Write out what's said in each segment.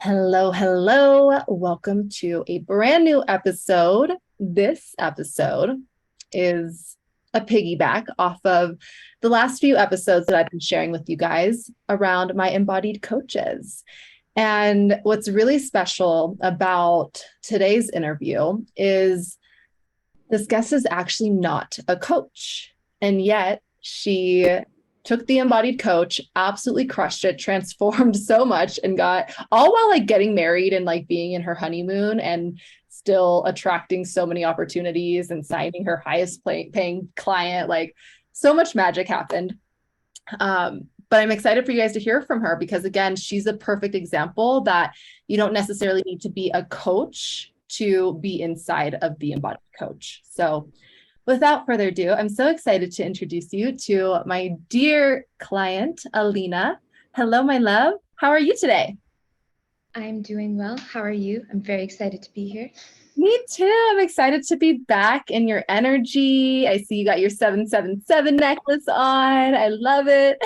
Hello, hello. Welcome to a brand new episode. This episode is a piggyback off of the last few episodes that I've been sharing with you guys around my embodied coaches. And what's really special about today's interview is this guest is actually not a coach. And yet she took the embodied coach, absolutely crushed it, transformed so much, and got all while like getting married and like being in her honeymoon and still attracting so many opportunities and signing her highest paying client. Like so much magic happened. But I'm excited for you guys to hear from her because, again, she's a perfect example that you don't necessarily need to be a coach to be inside of the embodied coach. So without further ado, I'm so excited to introduce you to my dear client, Alina. Hello, my love. How are you today? I'm doing well. How are you? I'm very excited to be here. Me too. I'm excited to be back in your energy. I see you got your 777 necklace on. I love it.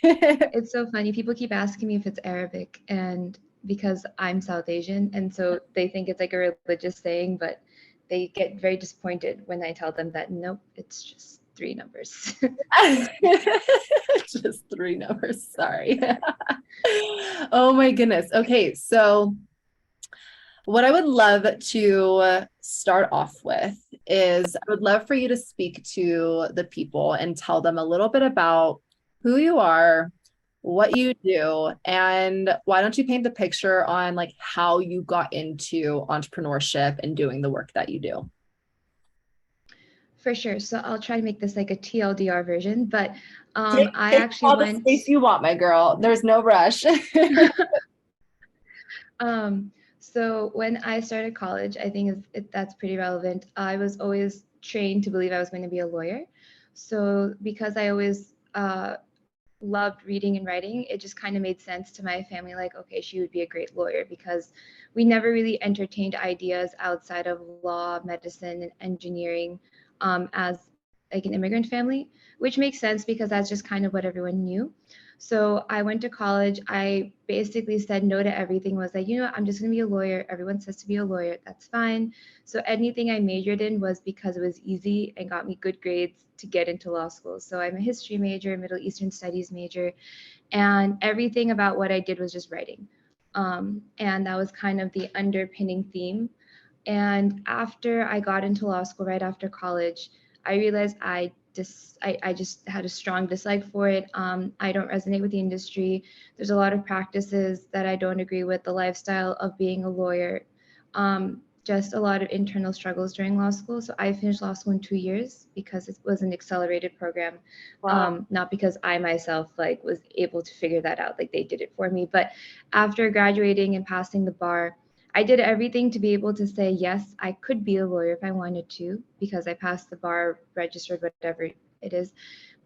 It's so funny. People keep asking me if it's Arabic, and because I'm South Asian, and so they think it's like a religious saying, but they get very disappointed when I tell them that nope, it's just three numbers. Just three numbers. Sorry. Oh my goodness. Okay, so what I would love to start off with is I would love for you to speak to the people and tell them a little bit about who you are, what you do, and why don't you paint the picture on like how you got into entrepreneurship and doing the work that you do. For sure. So I'll try to make this like a TLDR version, but I Take actually all the went. space you want, my girl. There's no rush. Um, so when I started college, I think that's pretty relevant. I was always trained to believe I was going to be a lawyer. So because I always loved reading and writing, it just kind of made sense to my family, like, okay, she would be a great lawyer because we never really entertained ideas outside of law, medicine, and engineering as like an immigrant family, which makes sense because that's just kind of what everyone knew. So I went to college. I basically said no to everything, was like, I'm just going to be a lawyer. Everyone says to be a lawyer. That's fine. So anything I majored in was because it was easy and got me good grades to get into law school. So I'm a history major, Middle Eastern studies major, and everything about what I did was just writing. And that was kind of the underpinning theme. And after I got into law school, right after college, I realized I just had a strong dislike for it. I don't resonate with the industry. There's a lot of practices that I don't agree with, the lifestyle of being a lawyer. Just a lot of internal struggles during law school. So I finished law school in 2 years because it was an accelerated program, Wow. not because I myself like was able to figure that out, like they did it for me. But after graduating and passing the bar, I did everything to be able to say, yes, I could be a lawyer if I wanted to, because I passed the bar, registered, whatever it is.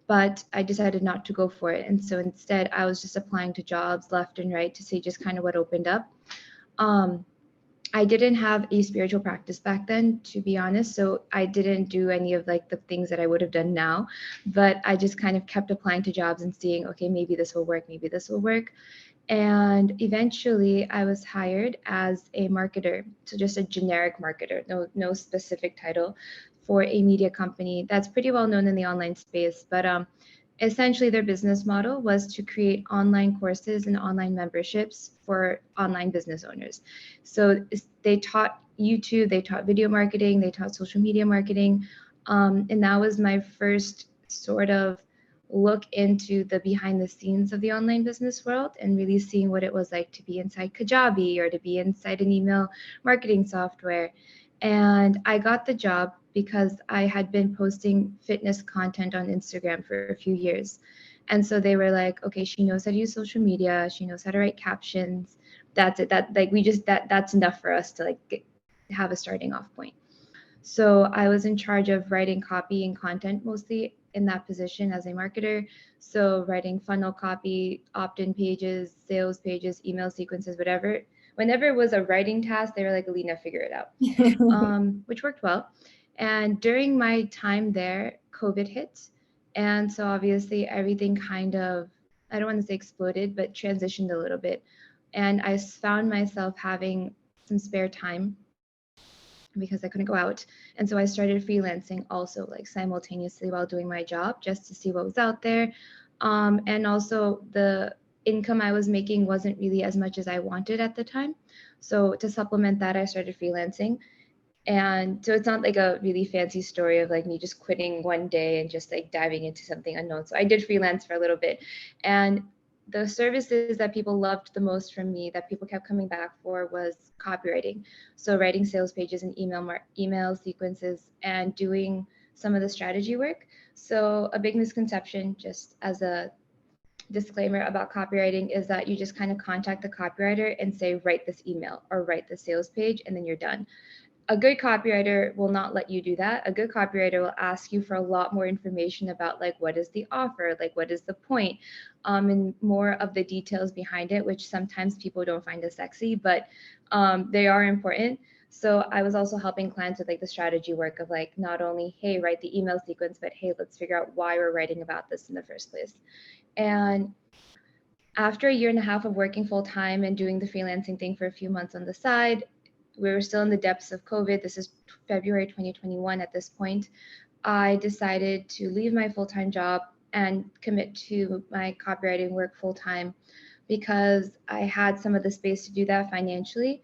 But I decided not to go for it. And so instead, I was just applying to jobs left and right to see just kind of what opened up. Um, I didn't have a spiritual practice back then, to be honest. So I didn't do any of like the things that I would have done now, but I just kind of kept applying to jobs and seeing, okay, maybe this will work, maybe this will work. And eventually I was hired as a marketer. So just a generic marketer, no specific title, for a media company that's pretty well known in the online space. But essentially their business model was to create online courses and online memberships for online business owners. So they taught YouTube, they taught video marketing, they taught social media marketing. And that was my first sort of look into the behind the scenes of the online business world and really seeing what it was like to be inside Kajabi or to be inside an email marketing software. And I got the job because I had been posting fitness content on Instagram for a few years. And so they were like, okay, she knows how to use social media, she knows how to write captions. That's it. That like we just that's enough for us to have a starting off point. So I was in charge of writing copy and content mostly in that position as a marketer. So writing funnel copy, opt-in pages, sales pages, email sequences, whatever. Whenever it was a writing task, they were like, Alina, figure it out, which worked well. And during my time there, COVID hit. And so obviously everything kind of, I don't want to say exploded, but transitioned a little bit. And I found myself having some spare time because I couldn't go out. And so I started freelancing also, like simultaneously while doing my job, just to see what was out there. And also the income I was making wasn't really as much as I wanted at the time. So to supplement that, I started freelancing. And so it's not like a really fancy story of like me just quitting one day and just like diving into something unknown. So I did freelance for a little bit. And the services that people loved the most from me, that people kept coming back for, was copywriting. So writing sales pages and email sequences and doing some of the strategy work. So a big misconception, just as a disclaimer about copywriting, is that you just kind of contact the copywriter and say, write this email or write the sales page, and then you're done. A good copywriter will not let you do that. A good copywriter will ask you for a lot more information about like what is the offer, like what is the point, and more of the details behind it, which sometimes people don't find as sexy, but they are important. So I was also helping clients with like the strategy work of like not only, hey, write the email sequence, but hey, let's figure out why we're writing about this in the first place. And after a year and a half of working full time and doing the freelancing thing for a few months on the side, we were still in the depths of COVID. This is February 2021 at this point. I decided to leave my full-time job and commit to my copywriting work full-time because I had some of the space to do that financially.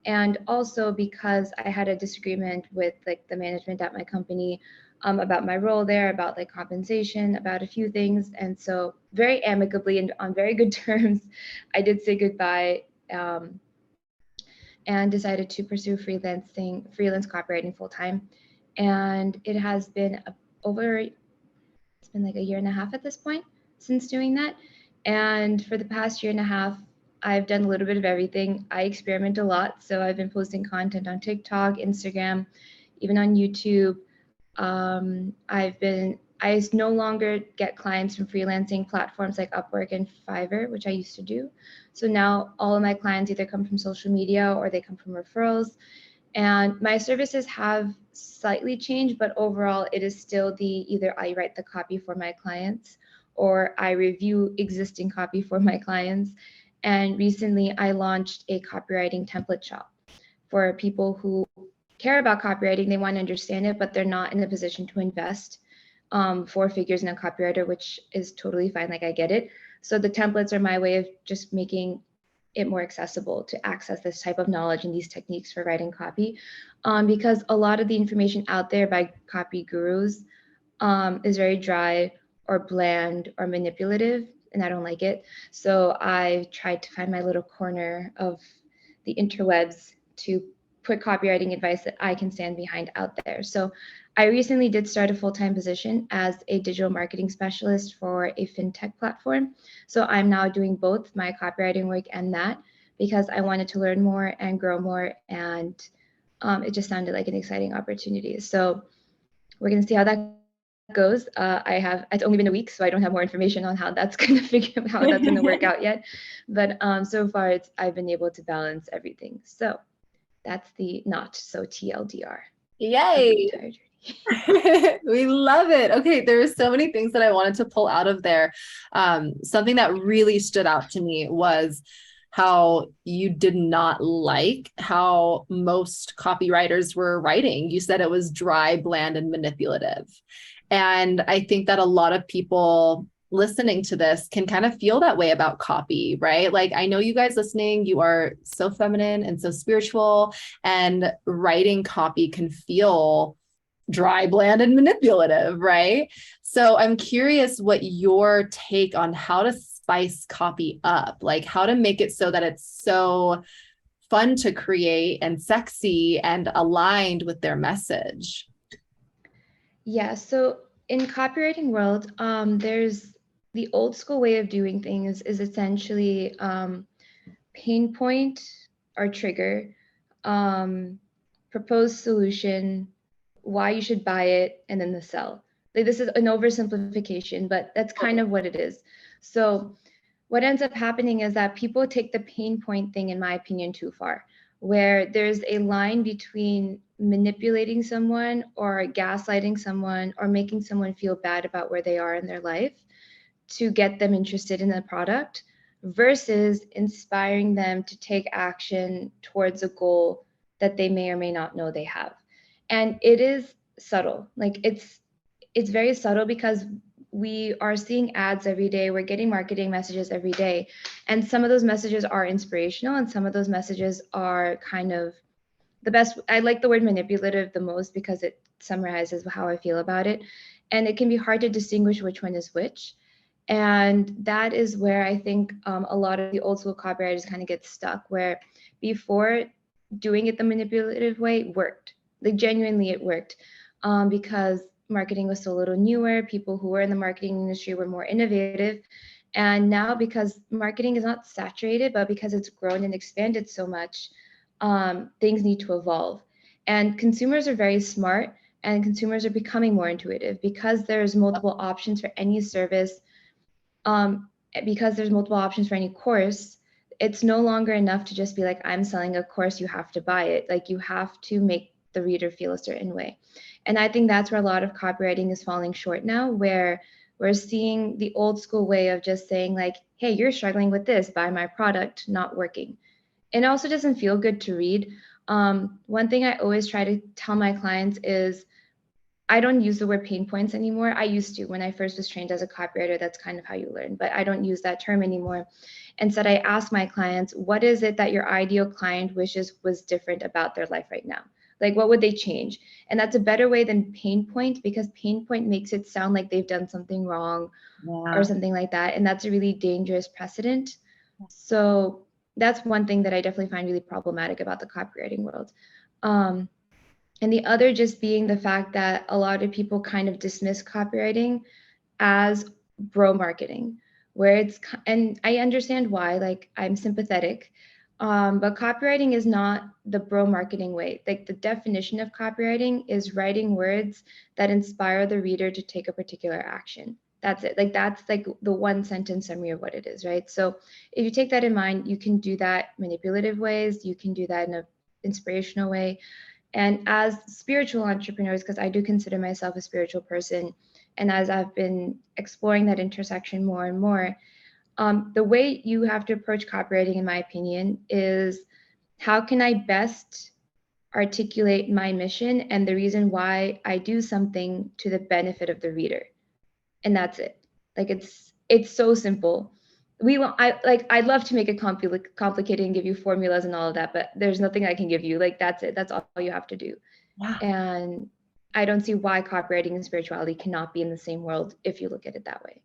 And also because I had a disagreement with like the management at my company about my role there, about like compensation, about a few things. And so very amicably and on very good terms, I did say goodbye. And decided to pursue freelance copywriting full time. And it has been it's been like a year and a half at this point since doing that. And for the past year and a half, I've done a little bit of everything. I experiment a lot. So I've been posting content on TikTok, Instagram, even on YouTube. I no longer get clients from freelancing platforms like Upwork and Fiverr, which I used to do. So now all of my clients either come from social media or they come from referrals. And my services have slightly changed, but overall it is still either I write the copy for my clients or I review existing copy for my clients. And recently I launched a copywriting template shop for people who care about copywriting. They want to understand it, but they're not in a position to invest 4 figures in a copywriter, which is totally fine. Like I get it. So the templates are my way of just making it more accessible to access this type of knowledge and these techniques for writing copy, because a lot of the information out there by copy gurus is very dry or bland or manipulative, and I don't like it. So I tried to find my little corner of the interwebs to put copywriting advice that I can stand behind out there. So I recently did start a full-time position as a digital marketing specialist for a fintech platform. So I'm now doing both my copywriting work and that because I wanted to learn more and grow more. And it just sounded like an exciting opportunity. So we're going to see how that goes. It's only been a week, so I don't have more information on how that's going to work out yet. But so far I've been able to balance everything. So that's the not so TLDR. Yay. We love it. Okay, there were so many things that I wanted to pull out of there. Something that really stood out to me was how you did not like how most copywriters were writing. You said it was dry, bland, and manipulative. And I think that a lot of people listening to this can kind of feel that way about copy, right? Like I know you guys listening, you are so feminine and so spiritual, and writing copy can feel dry, bland, and manipulative, right? So I'm curious what your take on how to spice copy up, like how to make it so that it's so fun to create and sexy and aligned with their message. Yeah, so in copywriting world, there's the old school way of doing things is essentially pain point or trigger, proposed solution, why you should buy it, and then the sell. Like this is an oversimplification, but that's kind of what it is. So what ends up happening is that people take the pain point thing, in my opinion, too far, where there's a line between manipulating someone or gaslighting someone or making someone feel bad about where they are in their life to get them interested in the product, versus inspiring them to take action towards a goal that they may or may not know they have. And it is subtle. Like it's very subtle because we are seeing ads every day. We're getting marketing messages every day. And some of those messages are inspirational and some of those messages are kind of the best. I like the word manipulative the most because it summarizes how I feel about it. And it can be hard to distinguish which one is which. And that is where I think a lot of the old school copywriters kind of get stuck, where before doing it the manipulative way worked. Like genuinely it worked because marketing was so little newer. People who were in the marketing industry were more innovative. And now because marketing is not saturated, but because it's grown and expanded so much, things need to evolve. And consumers are very smart and consumers are becoming more intuitive because there's multiple options for any service. Because there's multiple options for any course, it's no longer enough to just be like, I'm selling a course, you have to buy it. Like you have to make the reader feel a certain way. And I think that's where a lot of copywriting is falling short now, where we're seeing the old school way of just saying like, hey, you're struggling with this, buy my product, not working. And it also doesn't feel good to read. One thing I always try to tell my clients is I don't use the word pain points anymore. I used to when I first was trained as a copywriter. That's kind of how you learn, but I don't use that term anymore. Instead, I ask my clients, what is it that your ideal client wishes was different about their life right now? Like, what would they change? And that's a better way than pain point, because pain point makes it sound like they've done something wrong or something like that. And that's a really dangerous precedent. So that's one thing that I definitely find really problematic about the copywriting world. And the other just being the fact that a lot of people kind of dismiss copywriting as bro marketing, where it's, and I understand why, like I'm sympathetic, but copywriting is not the bro marketing way. Like the definition of copywriting is writing words that inspire the reader to take a particular action. That's it. Like that's like the one sentence summary of what it is, right? So if you take that in mind, you can do that manipulative ways, you can do that in an inspirational way. And as spiritual entrepreneurs, because I do consider myself a spiritual person, and as I've been exploring that intersection more and more, the way you have to approach copywriting, in my opinion, is how can I best articulate my mission and the reason why I do something to the benefit of the reader. And that's it. Like it's so simple. I'd love to make it complicated and give you formulas and all of that, but there's nothing I can give you. Like that's it. That's all you have to do. Wow. And I don't see why copywriting and spirituality cannot be in the same world if you look at it that way.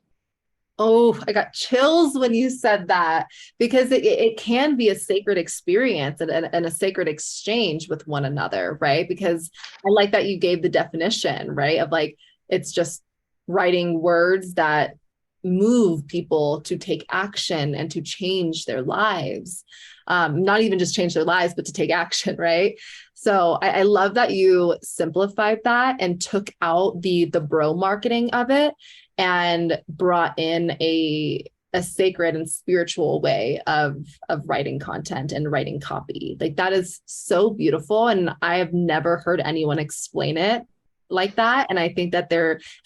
Oh, I got chills when you said that, because it can be a sacred experience and a sacred exchange with one another, right? Because I like that you gave the definition, right? Of like, it's just writing words that move people to take action and to change their lives. Not even just change their lives, but to take action, right? So I love that you simplified that and took out the bro marketing of it and brought in a sacred and spiritual way of writing content and writing copy. Like that is so beautiful. And I have never heard anyone explain it like that. And I think that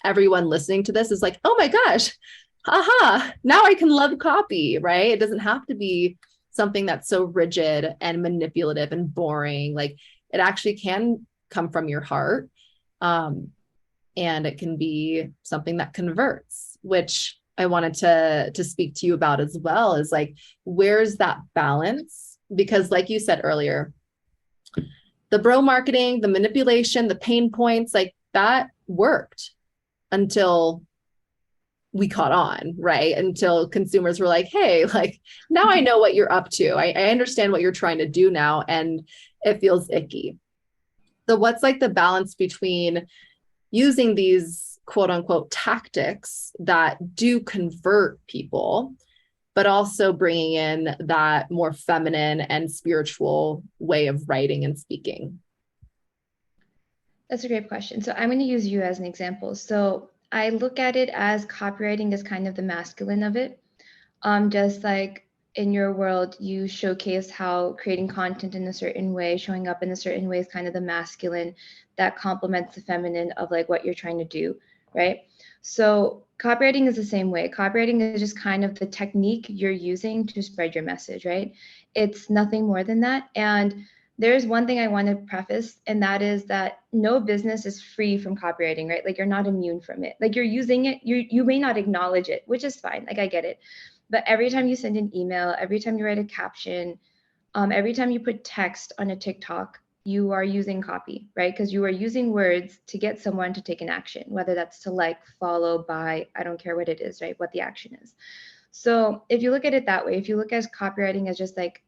everyone listening to this is like, oh my gosh, aha, now I can love copy, right? It doesn't have to be something that's so rigid and manipulative and boring. Like it actually can come from your heart. And it can be something that converts, which I wanted to speak to you about as well, is like, where's that balance? Because like you said earlier, the bro marketing, the manipulation, the pain points, like that worked until we caught on, right? Until consumers were like, hey, like now I know what you're up to. I understand what you're trying to do now, and it feels icky. So what's like the balance between using these quote unquote tactics that do convert people, but also bringing in that more feminine and spiritual way of writing and speaking? That's a great question. So I'm going to use you as an example. So I look at it as copywriting is kind of the masculine of it. Just like in your world, you showcase how creating content in a certain way, showing up in a certain way is kind of the masculine that complements the feminine of like what you're trying to do, right? So copywriting is the same way. Copywriting is just kind of the technique you're using to spread your message, right? It's nothing more than that. And there's one thing I want to preface, and that is that no business is free from copywriting, right? Like you're not immune from it. Like you're using it, you may not acknowledge it, which is fine. Like I get it. But every time you send an email, every time you write a caption, every time you put text on a TikTok, you are using copy, right? Because you are using words to get someone to take an action, whether that's to like, follow, buy, I don't care what it is, right? What the action is. So if you look at it that way, if you look at copywriting as just like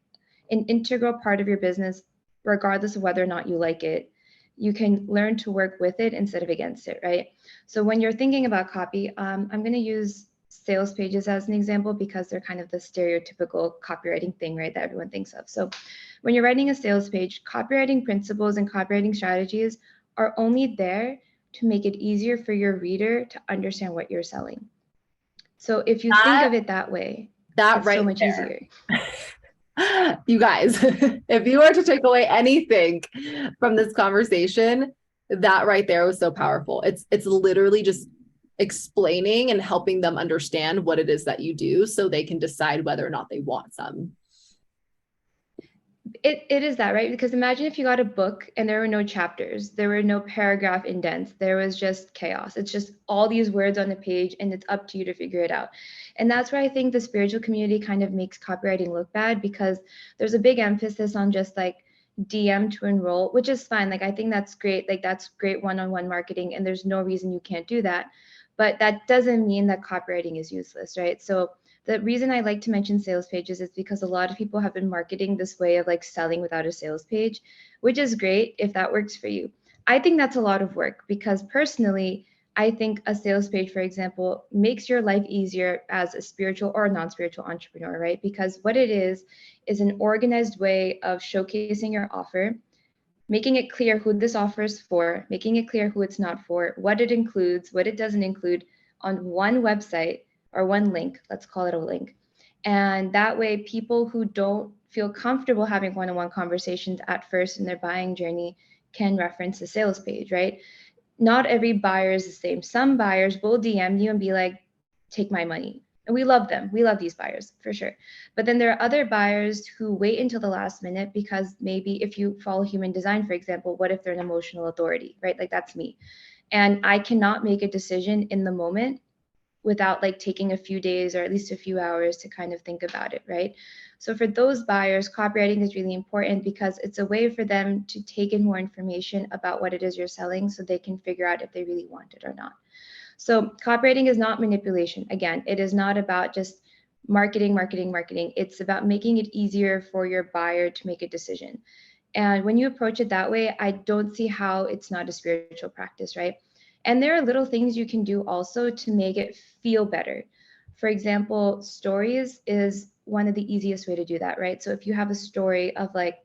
an integral part of your business, regardless of whether or not you like it, you can learn to work with it instead of against it, right? So when you're thinking about copy, I'm going to use sales pages as an example because they're kind of the stereotypical copywriting thing, right, that everyone thinks of. So when you're writing a sales page, copywriting principles and copywriting strategies are only there to make it easier for your reader to understand what you're selling. So if you think of it that way, it's right so much there. easier. You guys, if you were to take away anything from this conversation, that right there was so powerful. It's literally just explaining and helping them understand what it is that you do so they can decide whether or not they want some. It is that, right? Because imagine if you got a book and there were no chapters, there were no paragraph indents, there was just chaos. It's just all these words on the page and it's up to you to figure it out. And that's where I think the spiritual community kind of makes copywriting look bad, because there's a big emphasis on just like DM to enroll, which is fine. Like I think that's great. Like that's great one-on-one marketing and there's no reason you can't do that. But that doesn't mean that copywriting is useless, right? So the reason I like to mention sales pages is because a lot of people have been marketing this way of like selling without a sales page, which is great if that works for you. I think that's a lot of work because personally, I think a sales page, for example, makes your life easier as a spiritual or non-spiritual entrepreneur, right? Because what it is an organized way of showcasing your offer, making it clear who this offer is for, making it clear who it's not for, what it includes, what it doesn't include on one website or one link, let's call it a link. And that way, people who don't feel comfortable having one-on-one conversations at first in their buying journey can reference the sales page, right? Not every buyer is the same. Some buyers will DM you and be like, take my money. And we love them. We love these buyers for sure. But then there are other buyers who wait until the last minute because maybe if you follow human design, for example, what if they're an emotional authority, right? Like that's me. And I cannot make a decision in the moment without like taking a few days or at least a few hours to kind of think about it, right? So for those buyers, copywriting is really important because it's a way for them to take in more information about what it is you're selling so they can figure out if they really want it or not. So copywriting is not manipulation. Again, it is not about just marketing. It's about making it easier for your buyer to make a decision. And when you approach it that way, I don't see how it's not a spiritual practice, right? And there are little things you can do also to make it feel better. For example, stories is one of the easiest way to do that, right? So if you have a story of like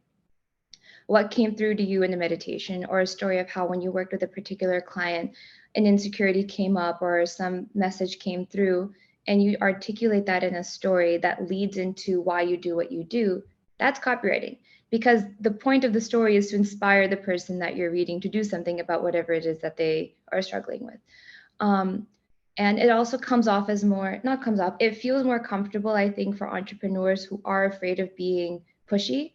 what came through to you in the meditation, or a story of how when you worked with a particular client, an insecurity came up or some message came through, and you articulate that in a story that leads into why you do what you do, that's copywriting. Because the point of the story is to inspire the person that you're reading to do something about whatever it is that they are struggling with. And it also comes off as more, not comes off, it feels more comfortable, I think, for entrepreneurs who are afraid of being pushy.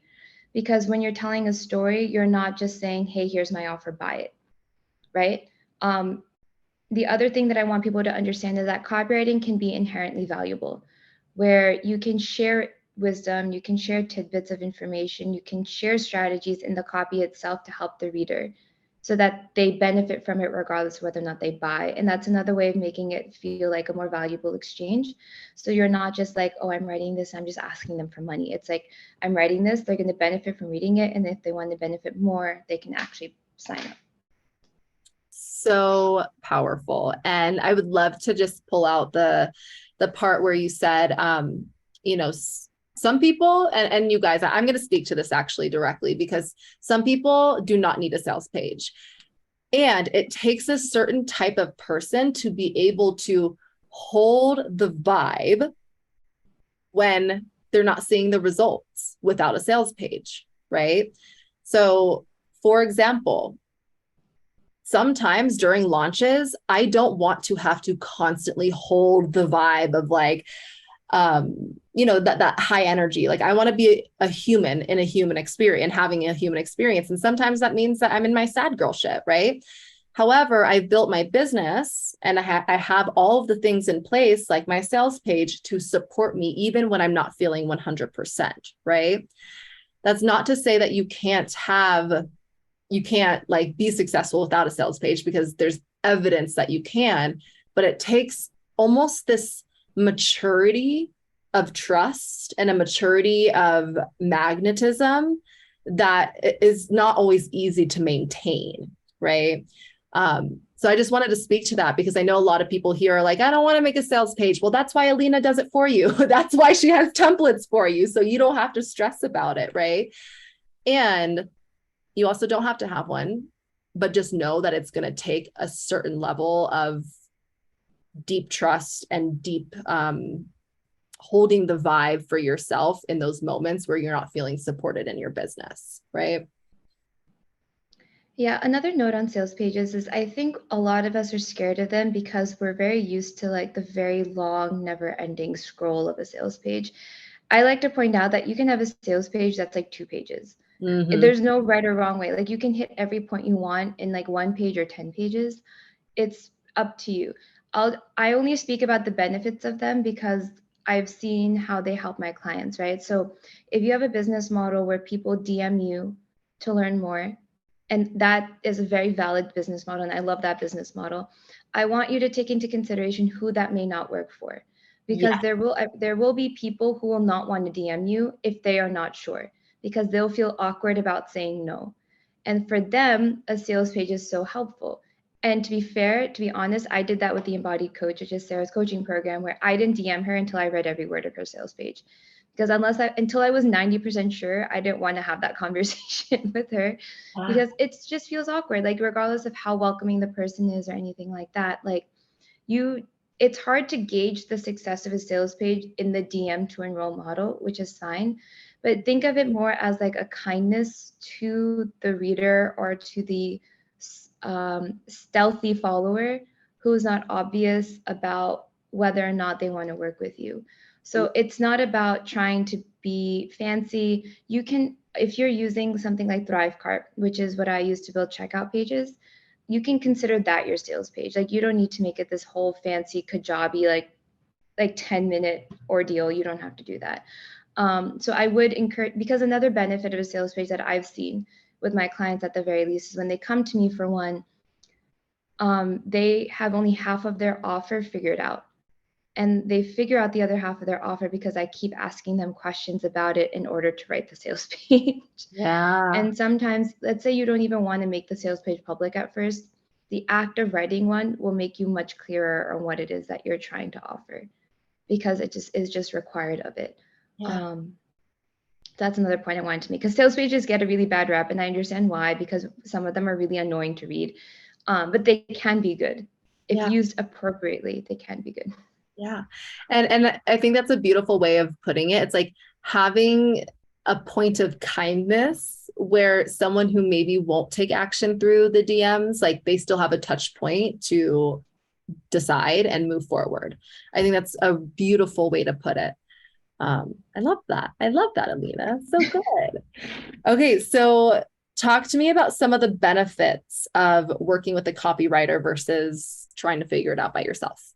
Because when you're telling a story, you're not just saying, hey, here's my offer, buy it, right? The other thing that I want people to understand is that copywriting can be inherently valuable, where you can share wisdom, you can share tidbits of information, you can share strategies in the copy itself to help the reader so that they benefit from it regardless of whether or not they buy. And that's another way of making it feel like a more valuable exchange. So you're not just like, oh, I'm writing this, I'm just asking them for money. It's like, I'm writing this, they're going to benefit from reading it. And if they want to benefit more, they can actually sign up. So powerful. And I would love to just pull out the part where you said, you know, some people, and you guys, I'm going to speak to this actually directly, because some people do not need a sales page. And it takes a certain type of person to be able to hold the vibe when they're not seeing the results without a sales page, right? So, for example, sometimes during launches, I don't want to have to constantly hold the vibe of like, that high energy. Like I want to be a human in a human experience and having a human experience. And sometimes that means that I'm in my sad girl shit, right? However, I've built my business and I have all of the things in place, like my sales page, to support me even when I'm not feeling 100%, right? That's not to say that you can't like be successful without a sales page, because there's evidence that you can, but it takes almost this maturity of trust and a maturity of magnetism that is not always easy to maintain, right? So I just wanted to speak to that, because I know a lot of people here are like, I don't want to make a sales page. Well, that's why Alina does it for you. That's why she has templates for you, so you don't have to stress about it, right? And you also don't have to have one, but just know that it's going to take a certain level of deep trust and deep holding the vibe for yourself in those moments where you're not feeling supported in your business, right? Yeah, another note on sales pages is I think a lot of us are scared of them because we're very used to like the very long, never-ending scroll of a sales page. I like to point out that you can have a sales page that's like 2 pages. Mm-hmm. There's no right or wrong way. Like you can hit every point you want in like 1 page or 10 pages. It's up to you. I only speak about the benefits of them because I've seen how they help my clients, right? So if you have a business model where people DM you to learn more, and that is a very valid business model, and I love that business model, I want you to take into consideration who that may not work for, because Yeah. there will be people who will not want to DM you if they are not sure, because they'll feel awkward about saying no. And for them, a sales page is so helpful. And to be fair, to be honest, I did that with the Embodied Coach, which is Sarah's coaching program, where I didn't DM her until I read every word of her sales page. Because until I was 90% sure, I didn't want to have that conversation with her, because it just feels awkward. Like regardless of how welcoming the person is or anything like that, like it's hard to gauge the success of a sales page in the DM to enroll model, which is fine. But think of it more as like a kindness to the reader or to the stealthy follower who's not obvious about whether or not they want to work with you. So it's not about trying to be fancy. You can, if you're using something like ThriveCart, which is what I use to build checkout pages, you can consider that your sales page. Like you don't need to make it this whole fancy Kajabi like 10-minute ordeal. You don't have to do that. So I would encourage, because another benefit of a sales page that I've seen with my clients at the very least is when they come to me for one, they have only half of their offer figured out. And they figure out the other half of their offer because I keep asking them questions about it in order to write the sales page. Yeah. And sometimes, let's say you don't even want to make the sales page public at first, the act of writing one will make you much clearer on what it is that you're trying to offer, because it just is just required of it. Yeah. That's another point I wanted to make, because sales pages get a really bad rap, and I understand why, because some of them are really annoying to read, but they can be good. If Yeah. used appropriately, they can be good. Yeah. And I think that's a beautiful way of putting it. It's like having a point of kindness where someone who maybe won't take action through the DMs, like they still have a touch point to decide and move forward. I think that's a beautiful way to put it. I love that. I love that, Alina. So good. Okay. So talk to me about some of the benefits of working with a copywriter versus trying to figure it out by yourself.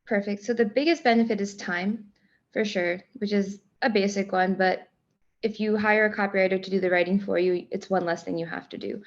Perfect. So the biggest benefit is time, for sure, which is a basic one. But if you hire a copywriter to do the writing for you, it's one less thing you have to do.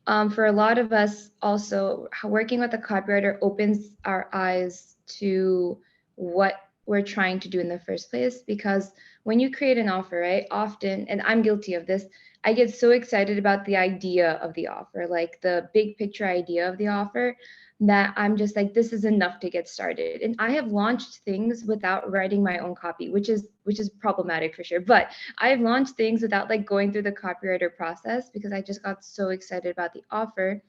For a lot of us, also, working with a copywriter opens our eyes to what we're trying to do in the first place. Because when you create an offer, right, often, and I'm guilty of this, I get so excited about the idea of the offer, like the big picture idea of the offer, that I'm just like, this is enough to get started. And I have launched things without writing my own copy, which is problematic for sure. But I've launched things without like going through the copywriter process, because I just got so excited about the offer.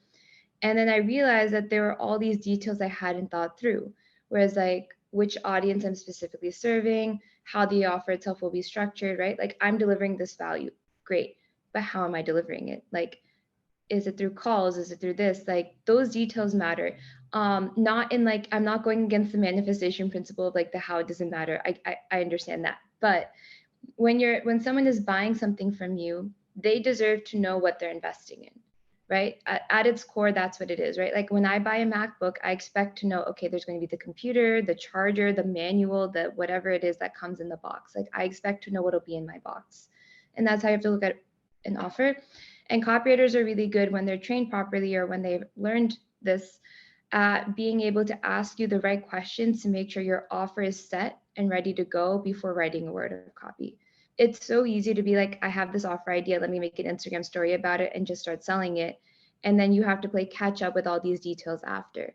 And then I realized that there were all these details I hadn't thought through. Whereas like which audience I'm specifically serving, how the offer itself will be structured, right? Like I'm delivering this value. Great. But how am I delivering it? Like Is it through calls? Is it through this? Like those details matter. Not in like, I'm not going against the manifestation principle of like the how it doesn't matter. I understand that. But when someone is buying something from you, they deserve to know what they're investing in, right? At its core, that's what it is, right? Like when I buy a MacBook, I expect to know, okay, there's going to be the computer, the charger, the manual, the whatever it is that comes in the box. Like I expect to know what'll be in my box. And that's how you have to look at an offer. And copywriters are really good when they're trained properly or when they've learned this at being able to ask you the right questions to make sure your offer is set and ready to go before writing a word of copy. It's so easy to be like, I have this offer idea, let me make an Instagram story about it and just start selling it. And then you have to play catch up with all these details after.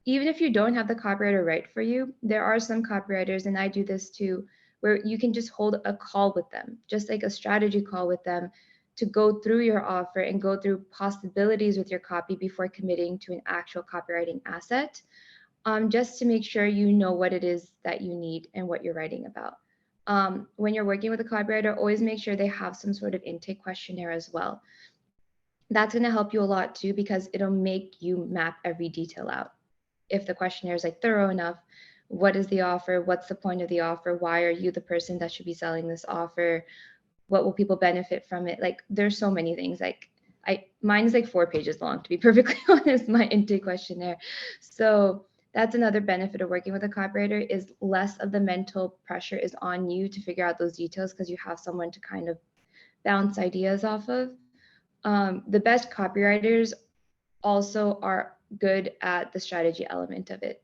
Even if you don't have the copywriter write for you, there are some copywriters, and I do this too, where you can just hold a call with them, just like a strategy call with them to go through your offer and go through possibilities with your copy before committing to an actual copywriting asset, just to make sure you know what it is that you need and what you're writing about. When you're working with a copywriter, always make sure they have some sort of intake questionnaire as well. That's going to help you a lot too, because it'll make you map every detail out. If the questionnaire is like thorough enough, what is the offer? What's the point of the offer? Why are you the person that should be selling this offer? What will people benefit from it? Like there's so many things. Like mine is like 4 pages long, to be perfectly honest, my intake questionnaire. So that's another benefit of working with a copywriter, is less of the mental pressure is on you to figure out those details because you have someone to kind of bounce ideas off of. The best copywriters also are good at the strategy element of it.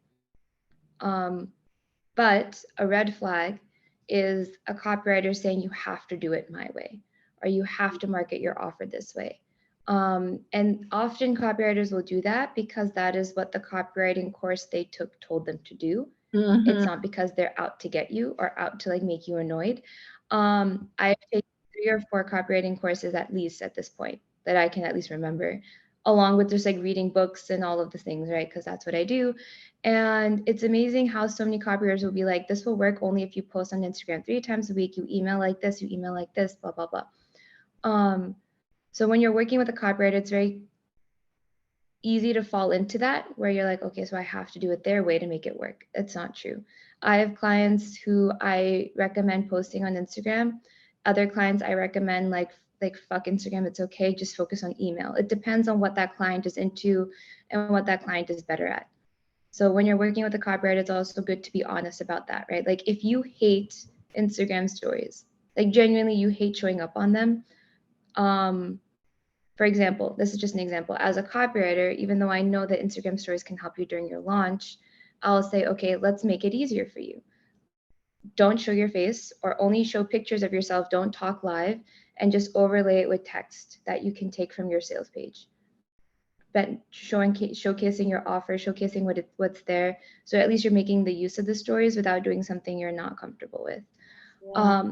But a red flag is a copywriter saying you have to do it my way, or you have to market your offer this way. And often copywriters will do that because that is what the copywriting course they took told them to do. Mm-hmm. It's not because they're out to get you or out to like make you annoyed. I've taken 3 or 4 copywriting courses at least at this point that I can at least remember, along with just like reading books and all of the things, right? Because that's what I do. And it's amazing how so many copywriters will be like, this will work only if you post on Instagram 3 times a week, you email like this, blah, blah, blah. So when you're working with a copywriter, it's very easy to fall into that, where you're like, okay, so I have to do it their way to make it work. It's not true. I have clients who I recommend posting on Instagram. Other clients I recommend like fuck Instagram, it's okay, just focus on email. It depends on what that client is into and what that client is better at. So when you're working with a copywriter, it's also good to be honest about that, right? Like if you hate Instagram stories, like genuinely you hate showing up on them. For example, this is just an example. As a copywriter, even though I know that Instagram stories can help you during your launch, I'll say, okay, let's make it easier for you. Don't show your face, or only show pictures of yourself. Don't talk live, and just overlay it with text that you can take from your sales page. But showcasing your offer, showcasing what's there. So at least you're making the use of the stories without doing something you're not comfortable with. Yeah.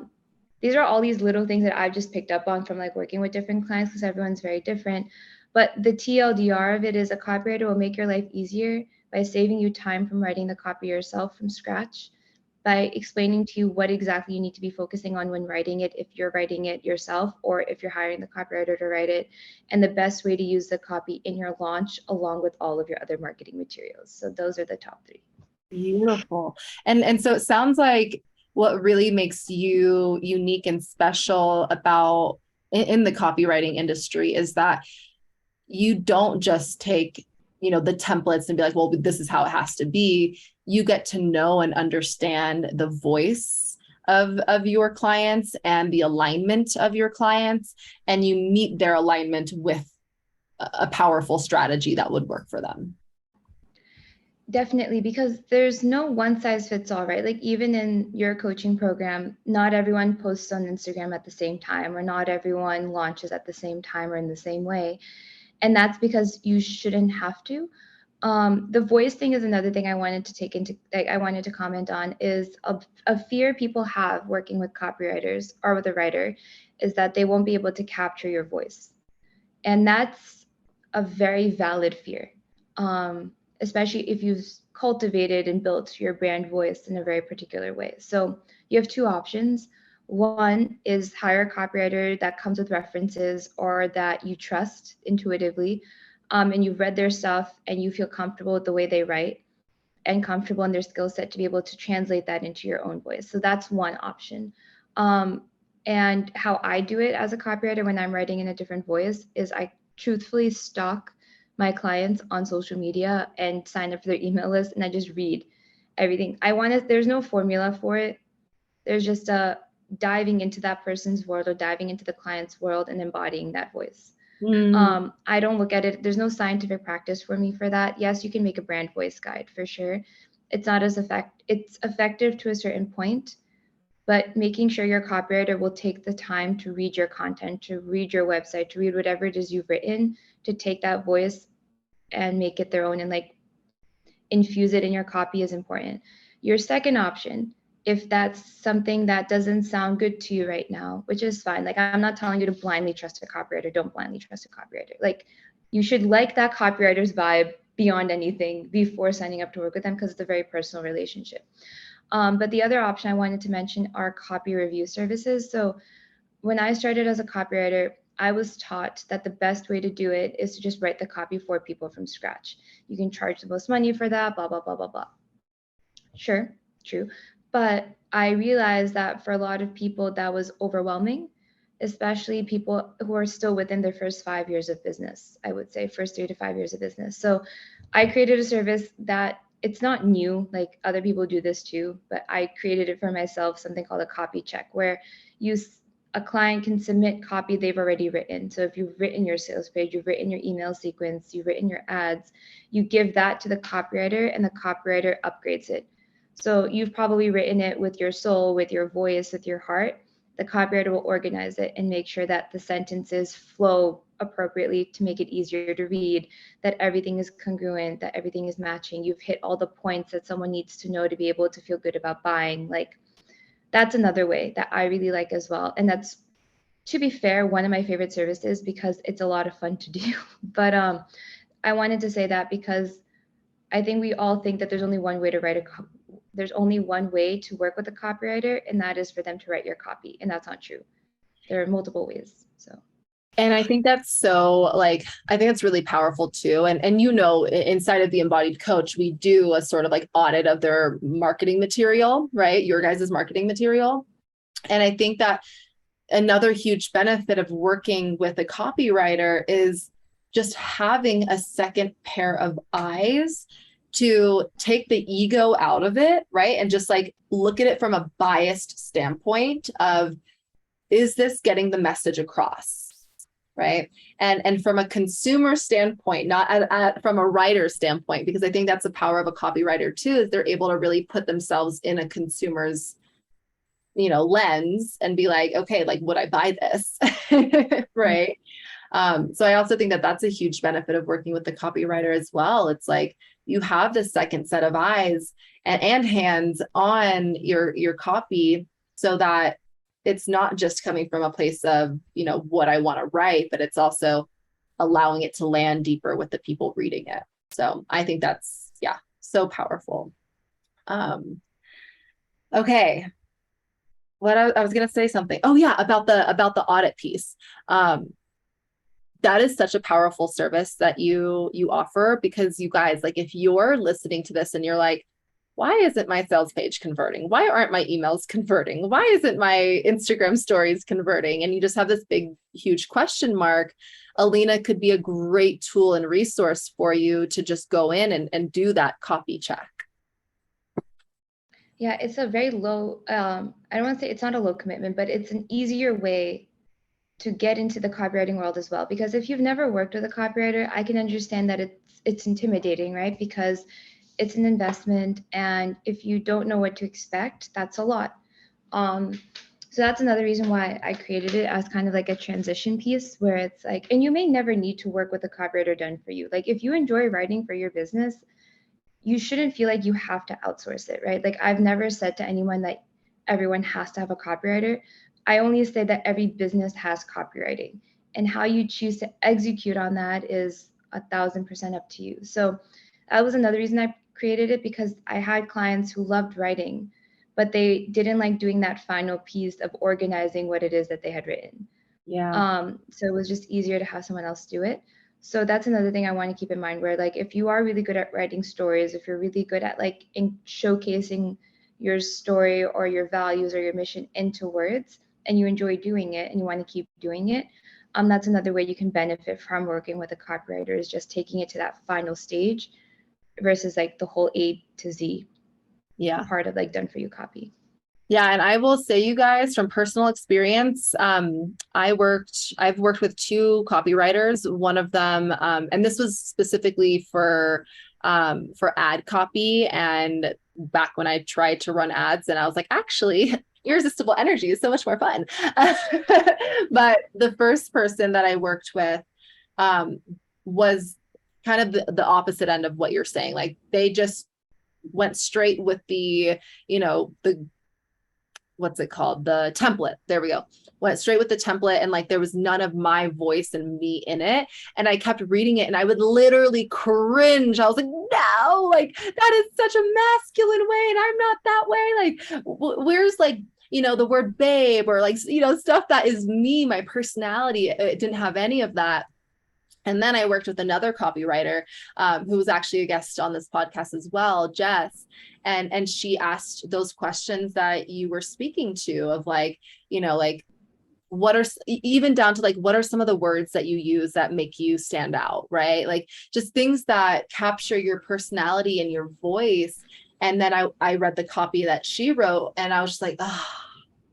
These are all these little things that I've just picked up on from like working with different clients, because everyone's very different. But the TLDR of it is a copywriter will make your life easier by saving you time from writing the copy yourself from scratch, by explaining to you what exactly you need to be focusing on when writing it, if you're writing it yourself or if you're hiring the copywriter to write it, and the best way to use the copy in your launch along with all of your other marketing materials. So those are the top 3. Beautiful. And so it sounds like what really makes you unique and special about in the copywriting industry is that you don't just take, the templates and be like, well, this is how it has to be. You get to know and understand the voice of your clients and the alignment of your clients, and you meet their alignment with a powerful strategy that would work for them. Definitely, because there's no one size fits all, right? Like even in your coaching program, not everyone posts on Instagram at the same time, or not everyone launches at the same time or in the same way. And that's because you shouldn't have to. The voice thing is another thing I wanted to comment on, is a fear people have working with copywriters or with a writer is that they won't be able to capture your voice. And that's a very valid fear. Especially if you've cultivated and built your brand voice in a very particular way. So you have 2 options. One is hire a copywriter that comes with references or that you trust intuitively, and you've read their stuff and you feel comfortable with the way they write and comfortable in their skill set to be able to translate that into your own voice. So that's one option. And how I do it as a copywriter when I'm writing in a different voice is I truthfully stalk my clients on social media and sign up for their email list, and I just read everything. There's no formula for it. There's just a diving into that person's world or diving into the client's world and embodying that voice. I don't look at it. There's no scientific practice for me for that. Yes, you can make a brand voice guide for sure. It's not as it's effective to a certain point, but making sure your copywriter will take the time to read your content, to read your website, to read whatever it is you've written, to take that voice and make it their own and like infuse it in your copy is important. Your second option, if that's something that doesn't sound good to you right now, which is fine. Like, I'm not telling you to blindly trust a copywriter. Don't blindly trust a copywriter. Like, you should like that copywriter's vibe beyond anything before signing up to work with them, because it's a very personal relationship. But the other option I wanted to mention are copy review services. So when I started as a copywriter, I was taught that the best way to do it is to just write the copy for people from scratch. You can charge the most money for that, blah, blah, blah, blah, blah. Sure, true. But I realized that for a lot of people, that was overwhelming, especially people who are still within their first 5 years of business, I would say, first 3 to 5 years of business. So I created a service that it's not new, like other people do this too, but I created it for myself, something called a copy check, where a client can submit copy they've already written. So if you've written your sales page, you've written your email sequence, you've written your ads, you give that to the copywriter and the copywriter upgrades it. So you've probably written it with your soul, with your voice, with your heart. The copywriter will organize it and make sure that the sentences flow appropriately to make it easier to read, that everything is congruent, that everything is matching. You've hit all the points that someone needs to know to be able to feel good about buying. Like, that's another way that I really like as well. And that's, to be fair, one of my favorite services because it's a lot of fun to do. But I wanted to say that because I think we all think that there's only one way to there's only one way to work with a copywriter, and that is for them to write your copy. And that's not true. There are multiple ways. So. And I think that's so, like, I think it's really powerful too. And you know, inside of the Embodied Coach, we do a sort of like audit of their marketing material, right? Your guys' marketing material. And I think that another huge benefit of working with a copywriter is just having a second pair of eyes to take the ego out of it, right? And just like look at it from a biased standpoint of, is this getting the message across? Right. And from a consumer standpoint, not from a writer standpoint, because I think that's the power of a copywriter too, is they're able to really put themselves in a consumer's, lens and be like, okay, like, would I buy this? Right. So I also think that that's a huge benefit of working with the copywriter as well. It's like you have the second set of eyes and hands on your copy, so that it's not just coming from a place of, what I want to write, but it's also allowing it to land deeper with the people reading it. So I think that's, so powerful. Okay. What I was going to say something. Oh yeah. About the audit piece. That is such a powerful service that you offer, because you guys, like, if you're listening to this and you're like, why isn't my sales page converting? Why aren't my emails converting? Why isn't my Instagram stories converting? And you just have this big, huge question mark. Alina could be a great tool and resource for you to just go in and do that copy check. Yeah, it's a very low, I don't want to say it's not a low commitment, but it's an easier way to get into the copywriting world as well. Because if you've never worked with a copywriter, I can understand that it's intimidating, right? Because it's an investment, and if you don't know what to expect, that's a lot. So that's another reason why I created it as kind of like a transition piece, where it's like, and you may never need to work with a copywriter done for you. Like, if you enjoy writing for your business, you shouldn't feel like you have to outsource it, right? Like, I've never said to anyone that everyone has to have a copywriter. I only say that every business has copywriting, and how you choose to execute on that is 1,000% up to you. So that was another reason I created it, because I had clients who loved writing, but they didn't like doing that final piece of organizing what it is that they had written. Yeah. So it was just easier to have someone else do it. So that's another thing I want to keep in mind, where like if you are really good at writing stories, if you're really good at like in showcasing your story or your values or your mission into words, and you enjoy doing it and you want to keep doing it, that's another way you can benefit from working with a copywriter, is just taking it to that final stage versus like the whole A to Z part of like done for you copy. Yeah, and I will say, you guys, from personal experience, I've worked with two copywriters. One of them, and this was specifically for ad copy. And back when I tried to run ads, and I was like, actually, irresistible energy is so much more fun. But the first person that I worked with was kind of the opposite end of what you're saying. Like they just went straight with the what's it called? The template. There we go. Went straight with the template, and like there was none of my voice and me in it. And I kept reading it and I would literally cringe. I was like, no, like that is such a masculine way and I'm not that way. Like where's like, the word babe or like, stuff that is me, my personality. It didn't have any of that. And then I worked with another copywriter who was actually a guest on this podcast as well, Jess. And she asked those questions that you were speaking to, of like, like what are, even down to like, what are some of the words that you use that make you stand out, right? Like just things that capture your personality and your voice. And then I read the copy that she wrote and I was just like, oh,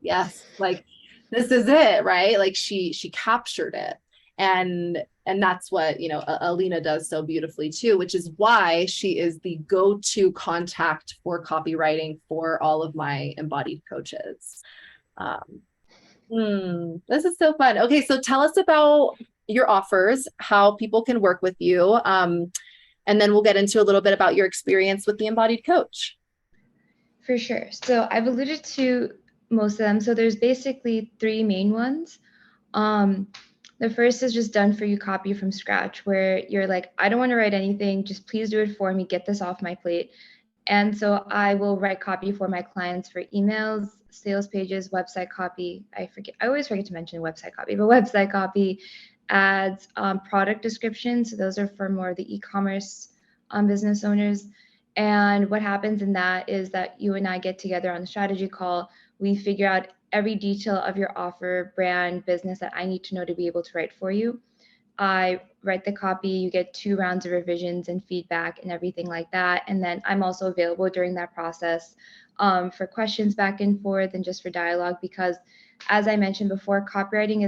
yes, like this is it, right? Like she captured it. And that's what, Alina does so beautifully too, which is why she is the go-to contact for copywriting for all of my embodied coaches. This is so fun. Okay, so tell us about your offers, how people can work with you, and then we'll get into a little bit about your experience with the embodied coach. For sure. So I've alluded to most of them. So there's basically three main ones. The first is just done for you copy from scratch, where you're like, I don't want to write anything. Just please do it for me. Get this off my plate. And so I will write copy for my clients for emails, sales pages, website copy. I always forget to mention website copy, but website copy, ads, product descriptions. So those are for more the e-commerce business owners. And what happens in that is that you and I get together on the strategy call. We figure out every detail of your offer, brand, business that I need to know to be able to write for you. I write the copy, you get 2 rounds of revisions and feedback and everything like that. And then I'm also available during that process for questions back and forth and just for dialogue, because as I mentioned before, copywriting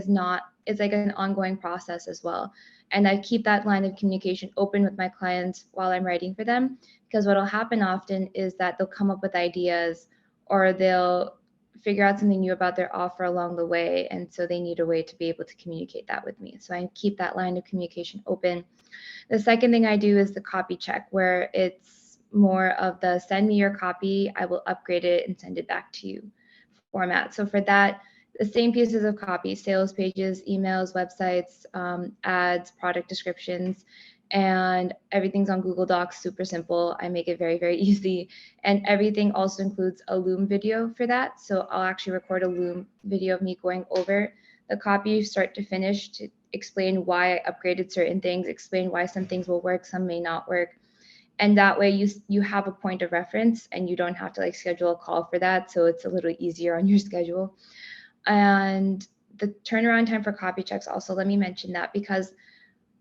it's like an ongoing process as well. And I keep that line of communication open with my clients while I'm writing for them, because what will happen often is that they'll come up with ideas or they'll figure out something new about their offer along the way. And so they need a way to be able to communicate that with me. So I keep that line of communication open. The second thing I do is the copy check, where it's more of the send me your copy, I will upgrade it and send it back to you format. So for that, the same pieces of copy, sales pages, emails, websites, ads, product descriptions, and everything's on Google Docs, super simple. I make it very, very easy. And everything also includes a Loom video for that. So I'll actually record a Loom video of me going over the copy start to finish to explain why I upgraded certain things, explain why some things will work, some may not work. And that way you have a point of reference and you don't have to like schedule a call for that. So it's a little easier on your schedule. And the turnaround time for copy checks also, let me mention that, because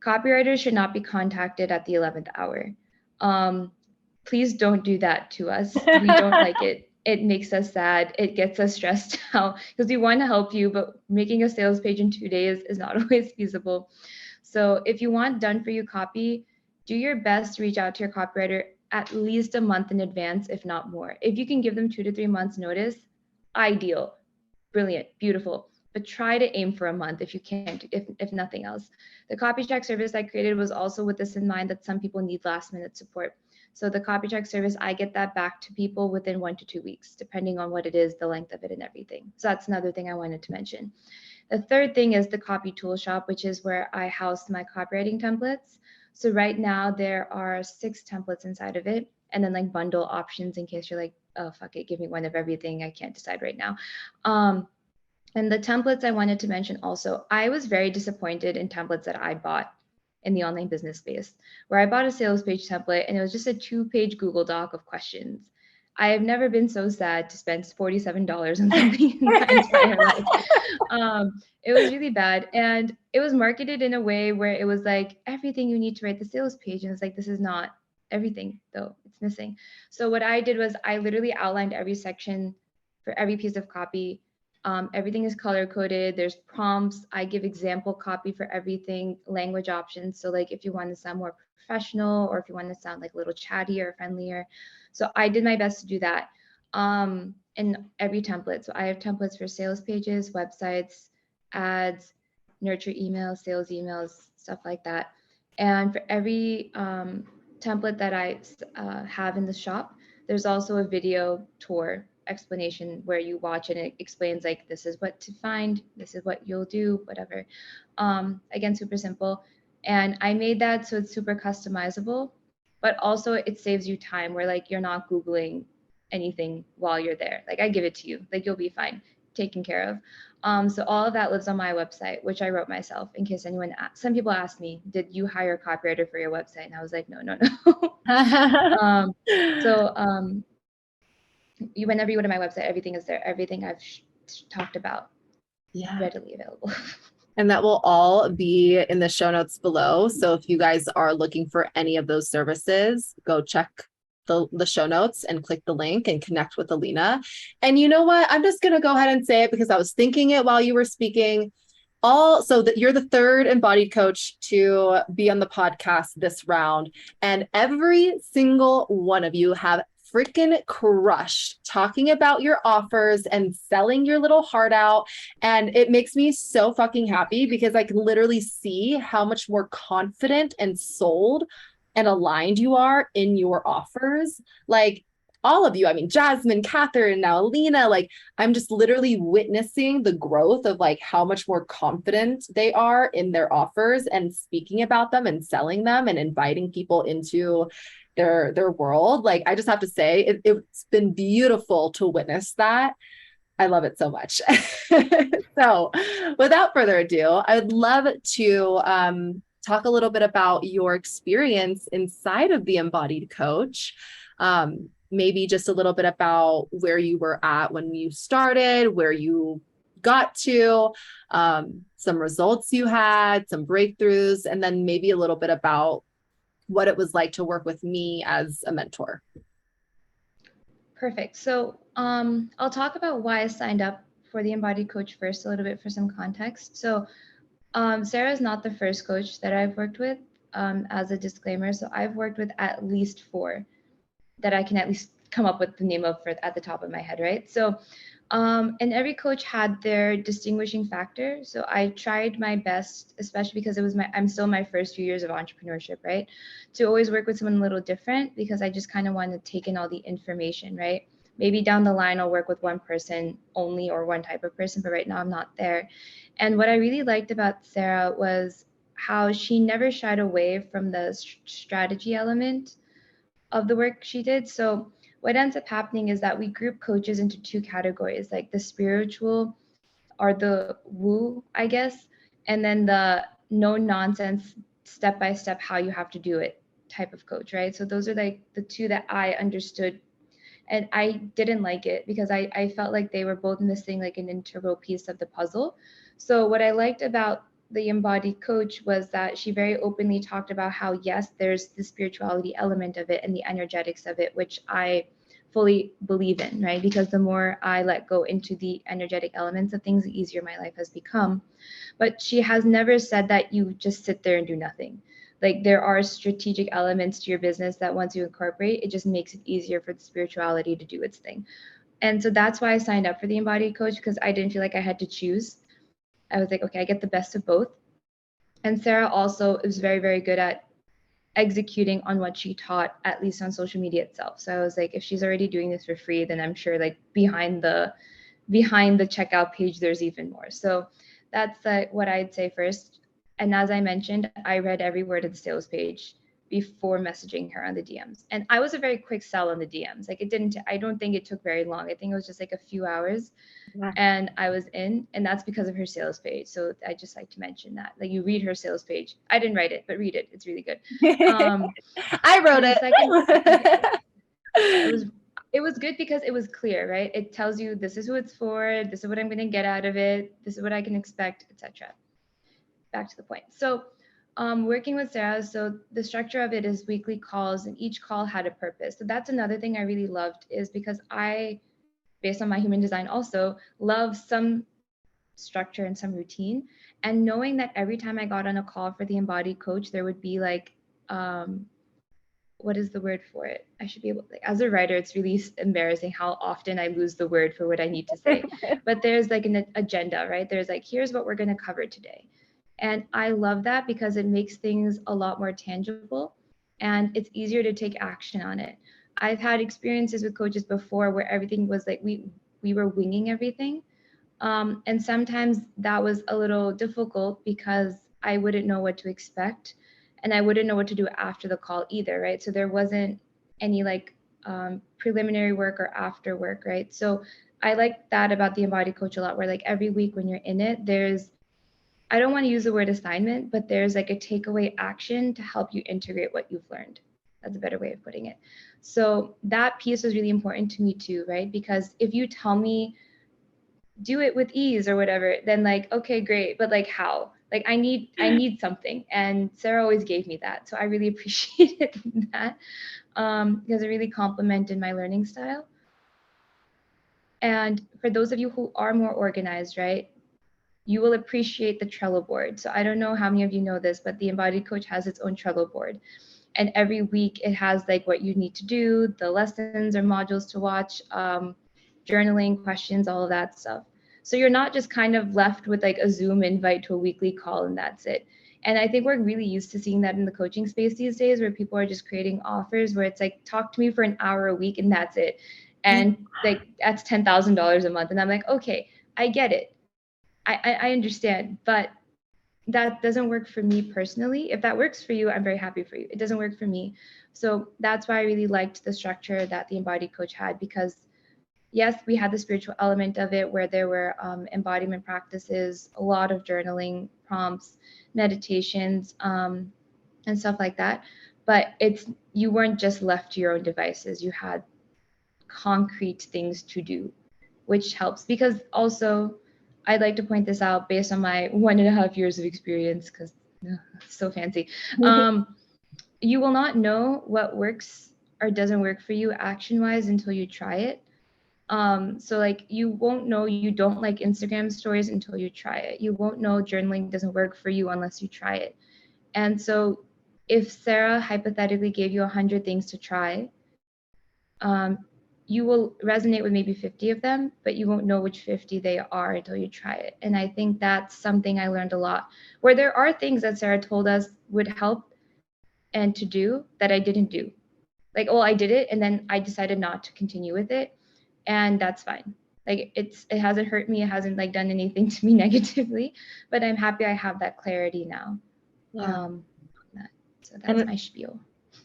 copywriters should not be contacted at the 11th hour. Please don't do that to us. We don't like it. It makes us sad. It gets us stressed out because we want to help you, but making a sales page in 2 days is not always feasible. So if you want done for you copy, do your best to reach out to your copywriter at least a month in advance, if not more. If you can give them 2 to 3 months notice, ideal, brilliant, beautiful. But try to aim for a month if you can't, if nothing else. The copy check service I created was also with this in mind, that some people need last minute support. So the copy check service, I get that back to people within 1 to 2 weeks, depending on what it is, the length of it and everything. So that's another thing I wanted to mention. The third thing is the copy tool shop, which is where I house my copywriting templates. So right now there are 6 templates inside of it, and then like bundle options in case you're like oh, fuck it, give me one of everything. I can't decide right now. And the templates I wanted to mention also, I was very disappointed in templates that I bought in the online business space, where I bought a sales page template and it was just a 2-page Google Doc of questions. I have never been so sad to spend $47 on something in my entire life. It was really bad. And it was marketed in a way where it was like everything you need to write the sales page. And it's like, this is not everything, though. It's missing. So what I did was I literally outlined every section for every piece of copy. Everything is color coded. There's prompts. I give example copy for everything, language options. So like if you want to sound more professional or if you want to sound like a little chattier, friendlier. So I did my best to do that in every template. So I have templates for sales pages, websites, ads, nurture emails, sales emails, stuff like that. And for every template that I have in the shop, there's also a video tour explanation where you watch and it explains like, this is what to find, this is what you'll do, whatever. Again, super simple. And I made that so it's super customizable, but also it saves you time where like you're not Googling anything while you're there. Like I give it to you, like you'll be fine, taken care of. So all of that lives on my website, which I wrote myself in case anyone some people asked me, did you hire a copywriter for your website? And I was like, no. Whenever you go to my website, everything is there. Everything I've talked about, readily available. And that will all be in the show notes below. So if you guys are looking for any of those services, go check the show notes and click the link and connect with Alina. And you know what? I'm just going to go ahead and say it because I was thinking it while you were speaking. So that you're the third embodied coach to be on the podcast this round. And every single one of you have freaking crushed talking about your offers and selling your little heart out. And it makes me so fucking happy because I can literally see how much more confident and sold and aligned you are in your offers. Like all of you, I mean, Jasmine, Catherine, now Alina, like I'm just literally witnessing the growth of like how much more confident they are in their offers and speaking about them and selling them and inviting people into their world. Like I just have to say it's been beautiful to witness that. I love it so much. So without further ado, I would love to talk a little bit about your experience inside of the Embodied Coach. Maybe just a little bit about where you were at when you started, where you got to, some results you had, some breakthroughs, and then maybe a little bit about what it was like to work with me as a mentor. Perfect. So I'll talk about why I signed up for the Embodied Coach first, a little bit for some context. So Sarah is not the first coach that I've worked with, as a disclaimer. So I've worked with at least 4 that I can at least come up with the name of at the top of my head, right? So, and every coach had their distinguishing factor. So I tried my best, especially because I'm still my first few years of entrepreneurship, right? To always work with someone a little different because I just kind of want to take in all the information, right? Maybe down the line, I'll work with one person only or one type of person, but right now I'm not there. And what I really liked about Sarah was how she never shied away from the strategy element of the work she did. So what ends up happening is that we group coaches into 2 categories, like the spiritual or the woo, I guess, and then the no nonsense, step-by-step how you have to do it type of coach, right? So those are like the 2 that I understood. And I didn't like it because I felt like they were both missing like an integral piece of the puzzle. So what I liked about the Embodied Coach was that she very openly talked about how, yes, there's the spirituality element of it and the energetics of it, which I fully believe in, right? Because the more I let go into the energetic elements of things, the easier my life has become. But she has never said that you just sit there and do nothing. Like there are strategic elements to your business that once you incorporate, it just makes it easier for the spirituality to do its thing. And so that's why I signed up for the Embodied Coach, because I didn't feel like I had to choose. I was like, okay, I get the best of both. And Sarah also is very, very good at executing on what she taught, at least on social media itself. So I was like, if she's already doing this for free, then I'm sure like behind the checkout page, there's even more. So that's what I'd say first. And as I mentioned, I read every word of the sales page before messaging her on the DMs. And I was a very quick sell on the DMs. Like I don't think it took very long. I think it was just like a few hours and I was in, and that's because of her sales page. So I just like to mention that, like, you read her sales page. I didn't write it, but read it. It's really good. I wrote it. Yeah, it was good because it was clear, right? It tells you this is who it's for, this is what I'm going to get out of it, this is what I can expect, etc. Back to the point. So working with Sarah, so the structure of it is weekly calls, and each call had a purpose. So that's another thing I really loved, is because I, based on my human design also, love some structure and some routine. And knowing that every time I got on a call for the embodied coach, there would be like, what is the word for it? I should be able, like, as a writer, it's really embarrassing how often I lose the word for what I need to say. But there's like an agenda, right? There's like, here's what we're going to cover today. And I love that because it makes things a lot more tangible and it's easier to take action on it. I've had experiences with coaches before where everything was like, we were winging everything. And sometimes that was a little difficult because I wouldn't know what to expect. And I wouldn't know what to do after the call either, right? So there wasn't any like preliminary work or after work, right? So I like that about the embodied coach a lot, where like every week when you're in it, there's, I don't want to use the word assignment, but there's like a takeaway action to help you integrate what you've learned. That's a better way of putting it. So that piece was really important to me too, right? Because if you tell me do it with ease or whatever, then like, okay, great. But like how? Like I need something. And Sarah always gave me that. So I really appreciated that because it really complemented my learning style. And for those of you who are more organized, right, you will appreciate the Trello board. So I don't know how many of you know this, but the Embodied Coach has its own Trello board. And every week it has like what you need to do, the lessons or modules to watch, journaling, questions, all of that stuff. So you're not just kind of left with like a Zoom invite to a weekly call and that's it. And I think we're really used to seeing that in the coaching space these days, where people are just creating offers where it's like, talk to me for an hour a week and that's it. And like, that's $10,000 a month. And I'm like, okay, I get it. I understand, but that doesn't work for me personally. If that works for you, I'm very happy for you. It doesn't work for me. So that's why I really liked the structure that the Embodied Coach had, because yes, we had the spiritual element of it where there were embodiment practices, a lot of journaling, prompts, meditations, and stuff like that. But you weren't just left to your own devices. You had concrete things to do, which helps. Because also, I'd like to point this out based on my 1.5 years of experience, because so fancy. You will not know what works or doesn't work for you action-wise until you try it. So like you won't know you don't like Instagram stories until you try it. You won't know journaling doesn't work for you unless you try it. And so if Sarah hypothetically gave you 100 things to try, you will resonate with maybe 50 of them, but you won't know which 50 they are until you try it. And I think that's something I learned a lot, where there are things that Sarah told us would help and to do that I didn't do. Like, oh, I did it and then I decided not to continue with it. And that's fine. Like it hasn't hurt me. It hasn't like done anything to me negatively, but I'm happy I have that clarity now. Yeah. So that's my spiel.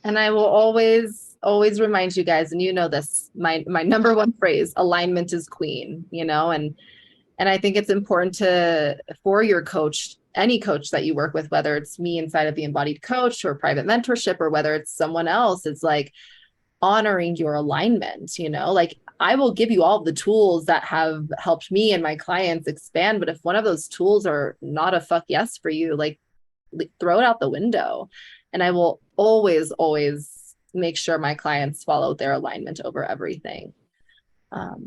And I will always remind you guys, and you know this, my number one phrase, alignment is queen, you know, and I think it's important for your coach, any coach that you work with, whether it's me inside of the Embodied Coach or private mentorship, or whether it's someone else, it's like honoring your alignment, you know, like I will give you all the tools that have helped me and my clients expand. But if one of those tools are not a fuck yes for you, like throw it out the window. And I will always make sure my clients follow their alignment over everything. That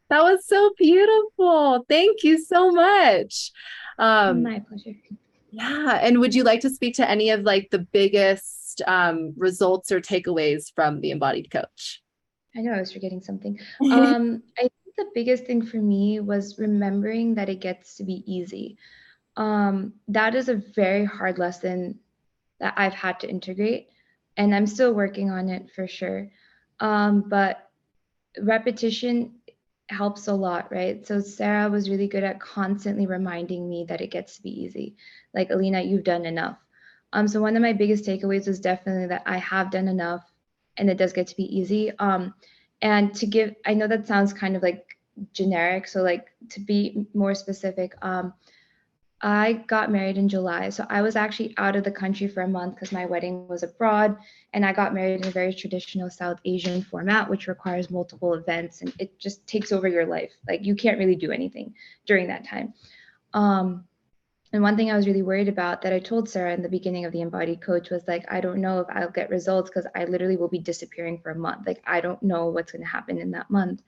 was so beautiful. Thank you so much. My pleasure. Yeah. And would you like to speak to any of like the biggest results or takeaways from the Embodied Coach? I know I was forgetting something. I think the biggest thing for me was remembering that it gets to be easy. That is a very hard lesson that I've had to integrate, and I'm still working on it for sure. But repetition helps a lot, right? So Sarah was really good at constantly reminding me that it gets to be easy. Like, Alina, you've done enough. So one of my biggest takeaways was definitely that I have done enough, and it does get to be easy. And to give, I know that sounds kind of like generic. So like to be more specific, I got married in July. So I was actually out of the country for a month because my wedding was abroad. And I got married in a very traditional South Asian format, which requires multiple events, and it just takes over your life. Like you can't really do anything during that time. And one thing I was really worried about that I told Sarah in the beginning of the Embodied Coach was like, I don't know if I'll get results because I literally will be disappearing for a month. Like, I don't know what's going to happen in that month.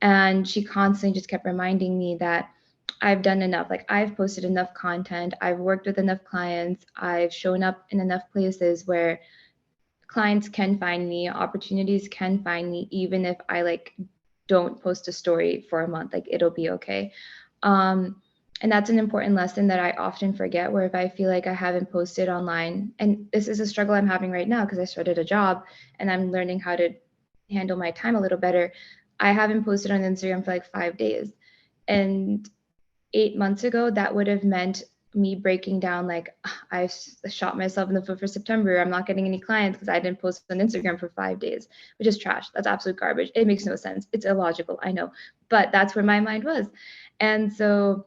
And she constantly just kept reminding me that I've done enough. Like, I've posted enough content. I've worked with enough clients. I've shown up in enough places where clients can find me, opportunities can find me, even if I like don't post a story for a month. Like, it'll be okay. And that's an important lesson that I often forget, where if I feel like I haven't posted online, and this is a struggle I'm having right now because I started a job and I'm learning how to handle my time a little better. I haven't posted on Instagram for like 5 days. And 8 months ago, that would have meant me breaking down, like, I shot myself in the foot for September. I'm not getting any clients because I didn't post on Instagram for 5 days, which is trash. That's absolute garbage. It makes no sense. It's illogical, I know, but that's where my mind was. And so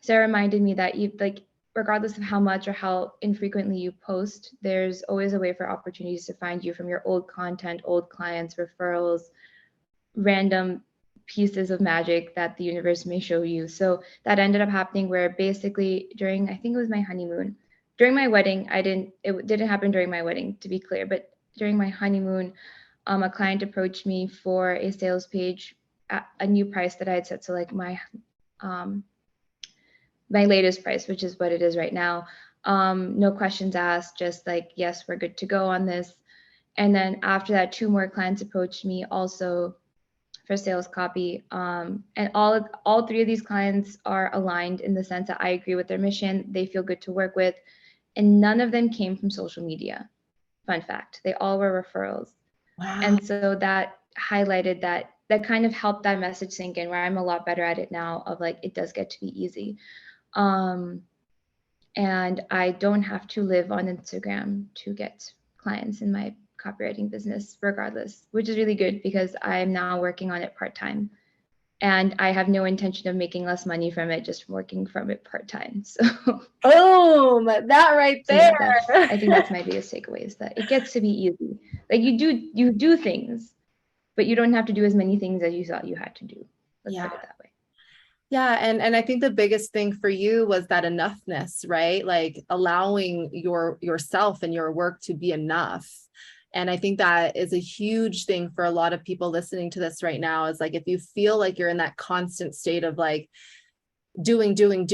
Sarah reminded me that you, like, regardless of how much or how infrequently you post, there's always a way for opportunities to find you from your old content, old clients, referrals, random pieces of magic that the universe may show you. So that ended up happening where basically during, I think it was my honeymoon, during my wedding, it didn't happen during my wedding, to be clear, but during my honeymoon, a client approached me for a sales page at a new price that I had set. So like my latest price, which is what it is right now. No questions asked, just like, yes, we're good to go on this. And then after that, 2 more clients approached me also for sales copy. And all 3 of these clients are aligned in the sense that I agree with their mission. They feel good to work with. And none of them came from social media. Fun fact, they all were referrals. Wow. And so that highlighted that kind of helped that message sink in, where I'm a lot better at it now, of like, it does get to be easy. And I don't have to live on Instagram to get clients in my copywriting business regardless, which is really good because I'm now working on it part-time. And I have no intention of making less money from it, just working from it part-time. So boom, that right there. So yeah, I think that's my biggest takeaway, is that it gets to be easy. Like you do things, but you don't have to do as many things as you thought you had to do. Let's put it that way. Yeah. And I think the biggest thing for you was that enoughness, right? Like allowing yourself and your work to be enough. And I think that is a huge thing for a lot of people listening to this right now, is like, if you feel like you're in that constant state of like doing, and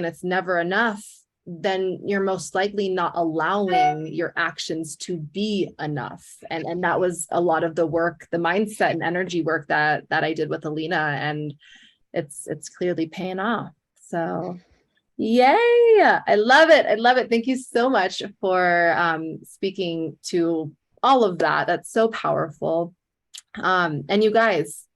it's never enough, then you're most likely not allowing your actions to be enough. And that was a lot of the work, the mindset and energy work that I did with Alina, and it's clearly paying off. So yay. I love it. I love it. Thank you so much for speaking to all of that. That's so powerful. And you guys,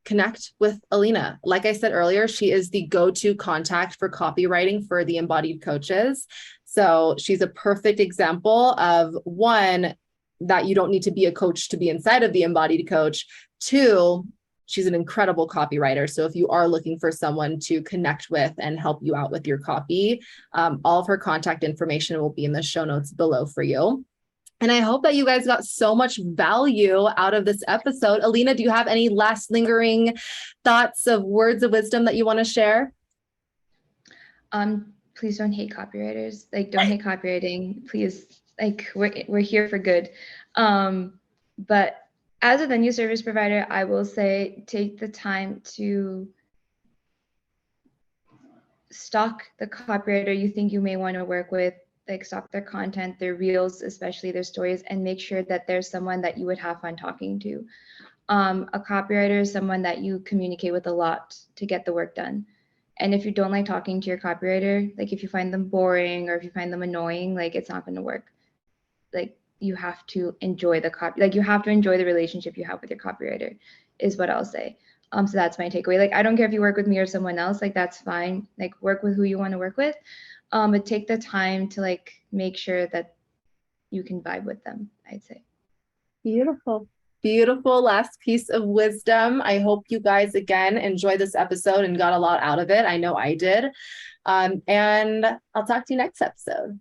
connect with Alina. Like I said earlier, she is the go-to contact for copywriting for the Embodied coaches. So she's a perfect example of, one, that you don't need to be a coach to be inside of the Embodied coach. 2, she's an incredible copywriter. So if you are looking for someone to connect with and help you out with your copy, all of her contact information will be in the show notes below for you. And I hope that you guys got so much value out of this episode. Alina, do you have any last lingering thoughts of words of wisdom that you want to share? Please don't hate copywriters. Like, don't hate copywriting. Please, like, we're here for good. But as a venue service provider, I will say, take the time to stalk the copywriter you think you may want to work with. Like, stalk their content, their reels, especially their stories, and make sure that there's someone that you would have fun talking to. A copywriter is someone that you communicate with a lot to get the work done. And if you don't like talking to your copywriter, like if you find them boring or if you find them annoying, like it's not going to work. Like, you have to enjoy the you have to enjoy the relationship you have with your copywriter, is what I'll say. So that's my takeaway. Like, I don't care if you work with me or someone else, like that's fine. Like, work with who you want to work with. but take the time to like make sure that you can vibe with them, I'd say. Beautiful. Beautiful last piece of wisdom. I hope you guys again enjoyed this episode and got a lot out of it. I know I did. And I'll talk to you next episode.